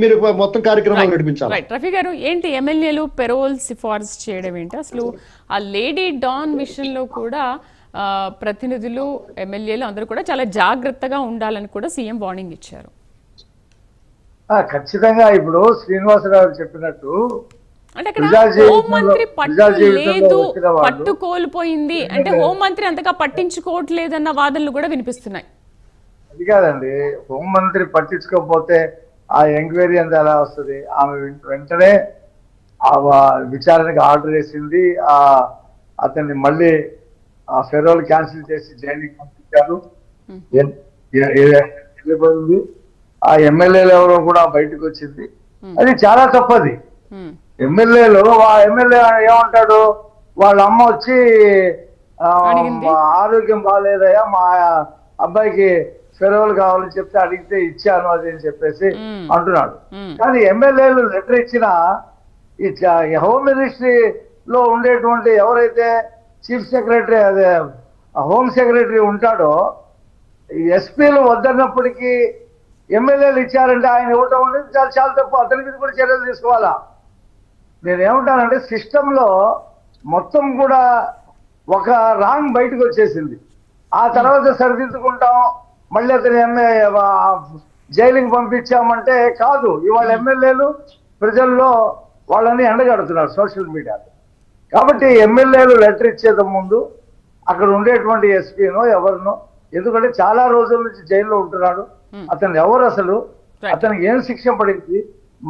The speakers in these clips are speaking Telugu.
మీరు మొత్తం కార్యక్రమాలు నడిపించాలి. రైట్ రఫీ గారు, ఏంటి ఎమ్మెల్యేలు పెరోల్ సిఫార్సు చేయడం ఏంటి అసలు? ఆ లేడీ డాన్ విషయంలో కూడా ప్రతినిధులు ఎమ్మెల్యేలు అందరూ కూడా చాలా జాగ్రత్తగా ఉండాలని కూడా సీఎం వార్నింగ్ ఇచ్చారు. ఖచ్చితంగా ఇప్పుడు శ్రీనివాసరావు చెప్పినట్టు అంటే అక్కడ హోంమంత్రి పట్టు కోల్పోయింది అంటే హోంమంత్రి అంతగా పట్టించుకోవట్లేదన్న వాదనలు కూడా వినిపిస్తున్నాయి. అది కాదండి, హోంమంత్రి పట్టించుకోకపోతే ఆ ఎంక్వైరీ అంతా ఎలా వస్తుంది? ఆమె వెంటనే ఆ విచారణకు ఆర్డర్ వేసింది. అతన్ని మళ్ళీ ఆ ఫెరోల్ క్యాన్సిల్ చేసి జైలుకి పంపించారు. వెళ్ళిపోయింది. ఆ ఎమ్మెల్యేలు ఎవరో కూడా బయటకు వచ్చింది. అది చాలా తప్పది. ఎమ్మెల్యేలు ఎమ్మెల్యే ఏమంటాడు, వాళ్ళ అమ్మ వచ్చి ఆరోగ్యం బాగాలేదయ్యా, మా అబ్బాయికి ఫెరోల్ కావాలని చెప్తే అడిగితే ఇచ్చాను అది అని చెప్పేసి అంటున్నాడు. కానీ ఎమ్మెల్యేలు లెటర్ ఇచ్చిన ఈ హోమ్ మినిస్ట్రీలో ఉండేటువంటి ఎవరైతే చీఫ్ సెక్రటరీ అదే హోమ్ సెక్రటరీ ఉంటాడో, ఎస్పీలు వద్దన్నప్పటికీ ఎమ్మెల్యేలు ఇచ్చారంటే ఆయన ఇవ్వటం అనేది చాలా తప్పు. అతని మీద కూడా చర్యలు తీసుకోవాలా. నేనేమంటానంటే సిస్టంలో మొత్తం కూడా ఒక రాంగ్ బయటకు వచ్చేసింది. ఆ తర్వాత సరిదిద్దుకుంటాం, మళ్ళీ అతని జైలుకి పంపించామంటే కాదు. ఇవాళ ఎమ్మెల్యేలు ప్రజల్లో వాళ్ళని ఎండగడుతున్నారు సోషల్ మీడియాలో. కాబట్టి ఎమ్మెల్యేలు లెటర్ ఇచ్చేది ముందు అక్కడ ఉండేటువంటి ఎస్పీనో ఎవరినో, ఎందుకంటే చాలా రోజుల నుంచి జైల్లో ఉంటున్నాడు, అతను ఎవరు, అసలు అతనికి ఏం శిక్ష పడింది,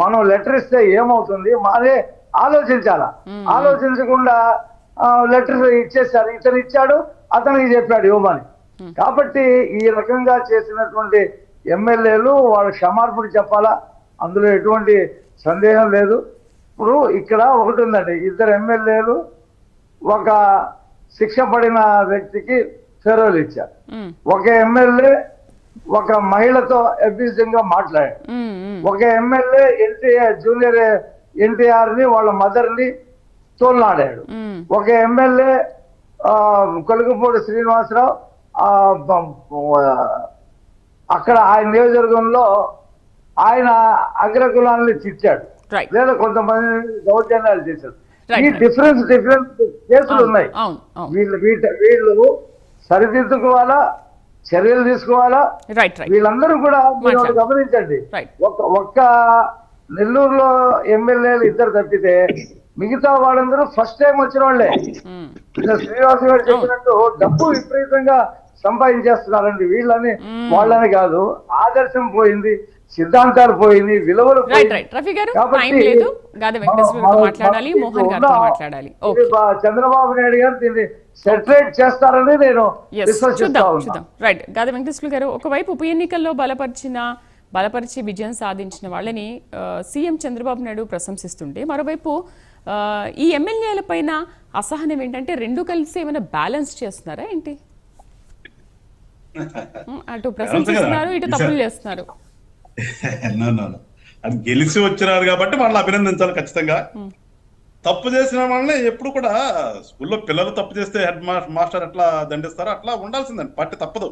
మనం లెటర్ ఇస్తే ఏమవుతుంది, మాదే ఆలోచించాలా. ఆలోచించకుండా లెటర్ ఇచ్చేసారు, ఇతను ఇచ్చాడు అతనికి చెప్పాడు ఇవ్వమని. కాబట్టి ఈ రకంగా చేసినటువంటి ఎమ్మెల్యేలు వాళ్ళు క్షమార్పణ చెప్పాలా, అందులో ఎటువంటి సందేహం లేదు. ఇప్పుడు ఇక్కడ ఒకటి ఉందండి, ఇద్దరు ఎమ్మెల్యేలు ఒక శిక్ష పడిన వ్యక్తికి ఫెరోల్ ఇచ్చారు. ఒక ఎమ్మెల్యే ఒక మహిళతో అబ్యూజింగ్ మాట్లాడాడు. ఒక ఎమ్మెల్యే జూనియర్ ఎన్టీఆర్ ని వాళ్ళ మదర్ ని తోలనాడాడు. ఒక ఎమ్మెల్యే కొలుగుపూడి శ్రీనివాసరావు అక్కడ ఆయన నియోజకవర్గంలో ఆయన అగ్రకులాన్ని తిట్టాడు, లేదా కొంతమంది దౌర్జన్యాలు చేశారు. ఈ డిఫరెన్స్ కేసులు ఉన్నాయి. వీళ్ళు సరిదిద్దుకోవాలా, చర్యలు తీసుకోవాలా. వీళ్ళందరూ కూడా మీరు గమనించండి, ఒక్క నెల్లూరులో ఎమ్మెల్యేలు ఇద్దరు తప్పితే మిగతా వాళ్ళందరూ ఫస్ట్ టైం వచ్చిన వాళ్ళే. శ్రీనివాస్ గారు చెప్పినట్టు డబ్బు విపరీతంగా సంపాదించేస్తున్నారండి. వీళ్ళని వాళ్ళని కాదు, ఆదర్శం పోయింది, సిద్ధాంతాలు పోయింది, విలువలు చంద్రబాబు నాయుడు గారు దీన్ని సెటరేట్ చేస్తారని నేను చూద్దాం. రైట్, గాది వెంకటేశ్వర గారు, ఒకవైపు ఉప ఎన్నికల్లో బలపరిచి విజయం సాధించిన వాళ్ళని సీఎం చంద్రబాబు నాయుడు ప్రశంసిస్తుంటే, మరోవైపు ఈ ఎమ్మెల్యేల పైన అసహనం ఏంటంటే రెండు కలిసి ఏమైనా బ్యాలెన్స్ చేస్తున్నారా ఏంటి? అటు ప్రశంసిస్తున్నారు, ఇటు తప్పులు చేస్తున్నారు. అది గెలిచి వచ్చినారు కాబట్టి వాళ్ళని అభినందించాలి ఖచ్చితంగా. తప్పు చేసిన వాళ్ళని ఎప్పుడు కూడా స్కూల్లో పిల్లలు తప్పు చేస్తే హెడ్ మాస్టర్ ఎట్లా దండిస్తారో అట్లా ఉండాల్సిందండి, పార్టీ తప్పదు.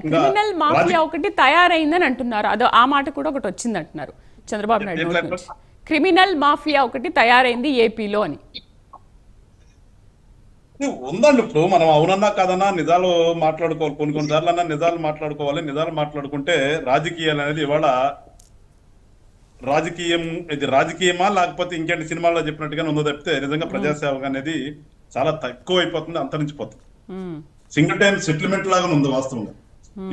క్రిమినల్ మాఫియా ఒకటి తయారైందని అంటున్నారు, అదో ఆ మాట కూడా ఒకటి వచ్చింది అంటున్నారు చంద్రబాబు నాయుడు. క్రిమినల్ మాఫియా ఒకటి తయారైంది ఏపీలో అని ఉందండి. ఇప్పుడు మనం అవునన్నా కాదన్నా నిజాలు మాట్లాడుకోవాలి, కొన్నిసార్లు అన్నా నిజాలు మాట్లాడుకోవాలి. నిజాలు మాట్లాడుకుంటే రాజకీయాలు అనేది ఇవాళ ఇది రాజకీయమా లేకపోతే ఇంకేంటి సినిమాల్లో చెప్పినట్టుగానే ఉందో తప్పితే నిజంగా ప్రజాసేవ అనేది చాలా తక్కువ అయిపోతుంది, అంతరించిపోతుంది. సింగిల్ టైం సెటిల్మెంట్ లాగానే ఉంది వాస్తవంగా.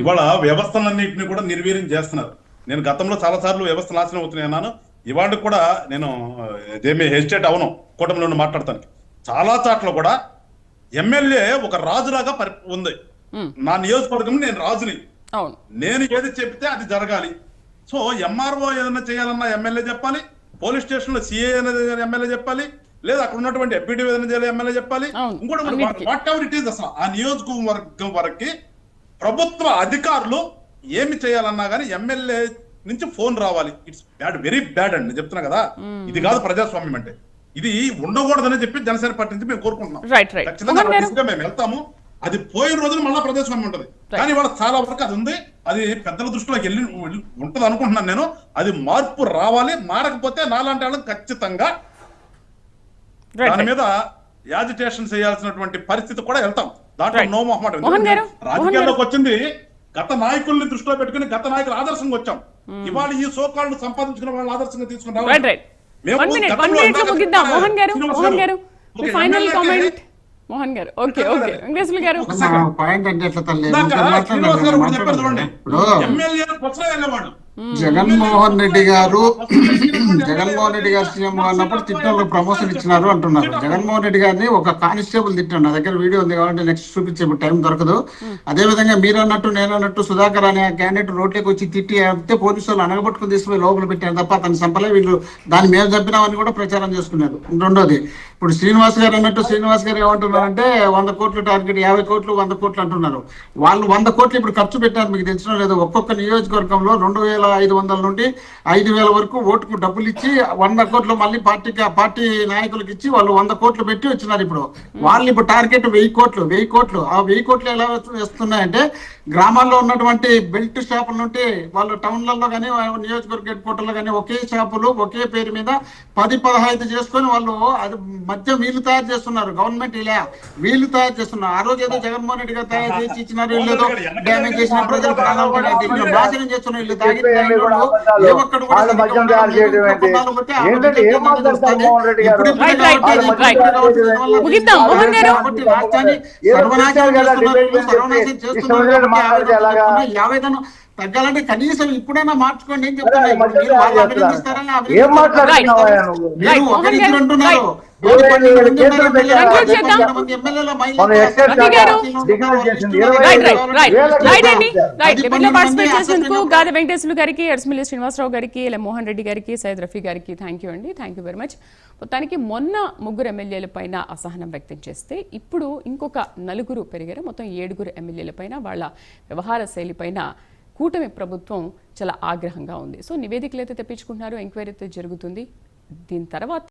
ఇవాళ వ్యవస్థలన్నింటినీ కూడా నిర్వీర్యం చేస్తున్నారు. నేను గతంలో చాలా సార్లు వ్యవస్థ నాశనం అవుతున్నాయి అన్నాను. ఇవాళ కూడా నేను ఇదేమీ హెసిటేట్ అవను కూటమిలో మాట్లాడతానికి. చాలా చాట్ల కూడా ఎమ్మెల్యే ఒక రాజులాగా ఉంది. నా నియోజకవర్గం నేను రాజుని, నేను ఏది చెప్తే అది జరగాలి. సో ఎంఆర్ఓ ఏదైనా చేయాలన్నా ఎమ్మెల్యే చెప్పాలి, పోలీస్ స్టేషన్ లో సిఏ అనేది ఎమ్మెల్యే చెప్పాలి, లేదా అక్కడ ఉన్నటువంటి ఎంపీడీ ఏదైనా చేయాలి ఎమ్మెల్యే చెప్పాలి. ఇంకోటి వాట్ ఎవర్ ఇట్ ఈస్, అసలు ఆ నియోజకవర్గం వరకు ప్రభుత్వ అధికారులు ఏమి చేయాలన్నా కానీ ఎమ్మెల్యే నుంచి ఫోన్ రావాలి. ఇట్స్ బ్యాడ్, వెరీ బ్యాడ్ అండి, చెప్తున్నా కదా. ఇది కాదు ప్రజాస్వామ్యం అంటే. ఇది ఉండకూడదని చెప్పి జనసేన పార్టీ నుంచి మేము కోరుకుంటున్నాం. ఖచ్చితంగా మేము వెళ్తాము. అది పోయిన రోజున మళ్ళా ప్రజాస్వామ్యం ఉంటది. కానీ వాళ్ళ చాలా వరకు అది ఉంది. అది పెద్దల దృష్టిలోకి వెళ్ళి ఉంటది అనుకుంటున్నాను నేను. అది మార్పు రావాలి. మారకపోతే నాలాంటి వాళ్ళకి ఖచ్చితంగా దాని మీద యాజిటేషన్ చేయాల్సినటువంటి పరిస్థితి కూడా వెళ్తాం. దాంట్లో నో మొహమాట. రాజకీయాల్లోకి వచ్చింది గత నాయకుల్ని దృష్టిలో పెట్టుకుని గత నాయకులు ఆదర్శంగా వచ్చాం. ఇవాళ ఈ సోకాళ్ళు సంపాదించుకున్న వాళ్ళు ఆదర్శంగా తీసుకున్నారు. మోహన్ గారు ఓకే ఓకే వెంకటేశ్వర గారు పాయింట్ అంటే ఎట్లా తల్లి జగన్మోహన్ రెడ్డి గారు సీఎం అన్నప్పుడు తిట్టంలో ప్రమోషన్ ఇచ్చినారు అంటున్నారు. జగన్మోహన్ రెడ్డి గారిని ఒక కానిస్టేబుల్ తిట్టాడు. నా దగ్గర వీడియో ఉంది, కాబట్టి నెక్స్ట్ చూపించే టైం దొరకదు. అదే విధంగా మీరు అన్నట్టు నేను అన్నట్టు సుధాకర్ అనే క్యాండిడేట్ రోడ్లోకి వచ్చి తిట్టి అంటే పోలీసు వాళ్ళు అనగబట్టుకుని తీసుకుని లోపల పెట్టారు తప్ప అతను చంపలే. వీళ్ళు దాన్ని మేము చంపినామని కూడా ప్రచారం చేసుకున్నారు. రెండోది, ఇప్పుడు శ్రీనివాస్ గారు అన్నట్టు శ్రీనివాస్ గారు ఏమంటున్నారంటే 100 కోట్లు టార్గెట్, 50 కోట్లు 100 కోట్లు అంటున్నారు. వాళ్ళు 100 కోట్లు ఇప్పుడు ఖర్చు పెట్టారు. మీకు తెలిసిన లేదు, ఒక్కొక్క నియోజకవర్గంలో 2500 నుండి 5000 వరకు ఓటుకు డబ్బులు ఇచ్చి 100 కోట్లు మళ్ళీ పార్టీ నాయకులకు ఇచ్చి వాళ్ళు 100 కోట్లు పెట్టి వచ్చినారు. ఇప్పుడు వాళ్ళు ఇప్పుడు టార్గెట్ 1000 కోట్లు. ఆ 1000 కోట్లు ఎలా వస్తున్నాయంటే గ్రామాల్లో ఉన్నటువంటి బెల్ట్ షాపుల నుండి వాళ్ళు టౌన్లలో కానీ నియోజకవర్గ హెడ్ క్వార్టర్లో కానీ ఒకే షాపులు ఒకే పేరు మీద 10-15 చేసుకొని వాళ్ళు అది మధ్య వీళ్ళు తయారు చేస్తున్నారు. గవర్నమెంట్ ఇలా వీళ్ళు తయారు చేస్తున్నారు. ఆ రోజు ఏదో జగన్మోహన్ రెడ్డి గారు తయారు చేసి ఇచ్చినారు, వీళ్ళు ఏదో డ్యామేజ్ చేసిన ప్రజలు ప్రాణాలు నాశనం చేస్తున్నారు. వీళ్ళు తాగిన తగ్గాలంటే కనీసం ఇప్పుడైనా మార్చుకోండి అని చెప్తున్నారు. గాది వెంకటేశ్వర గారికి, ఎర్స్మిల్లి శ్రీనివాసరావు గారికి, మోహన్ రెడ్డి గారికి, సయ్యద్ రఫీ గారికి థ్యాంక్ యూ అండి. Thank you very much. మొత్తానికి మొన్న 3 ఎమ్మెల్యేల పైన అసహనం వ్యక్తం చేస్తే ఇప్పుడు ఇంకొక 4 పెరిగారు. మొత్తం 7 ఎమ్మెల్యేల పైన వాళ్ళ వ్యవహార శైలి పైన కూటమి ప్రభుత్వం చాలా ఆగ్రహంగా ఉంది. సో నివేదికలు అయితే తెప్పించుకుంటున్నారు, ఎంక్వైరీ అయితే జరుగుతుంది. దీని తర్వాత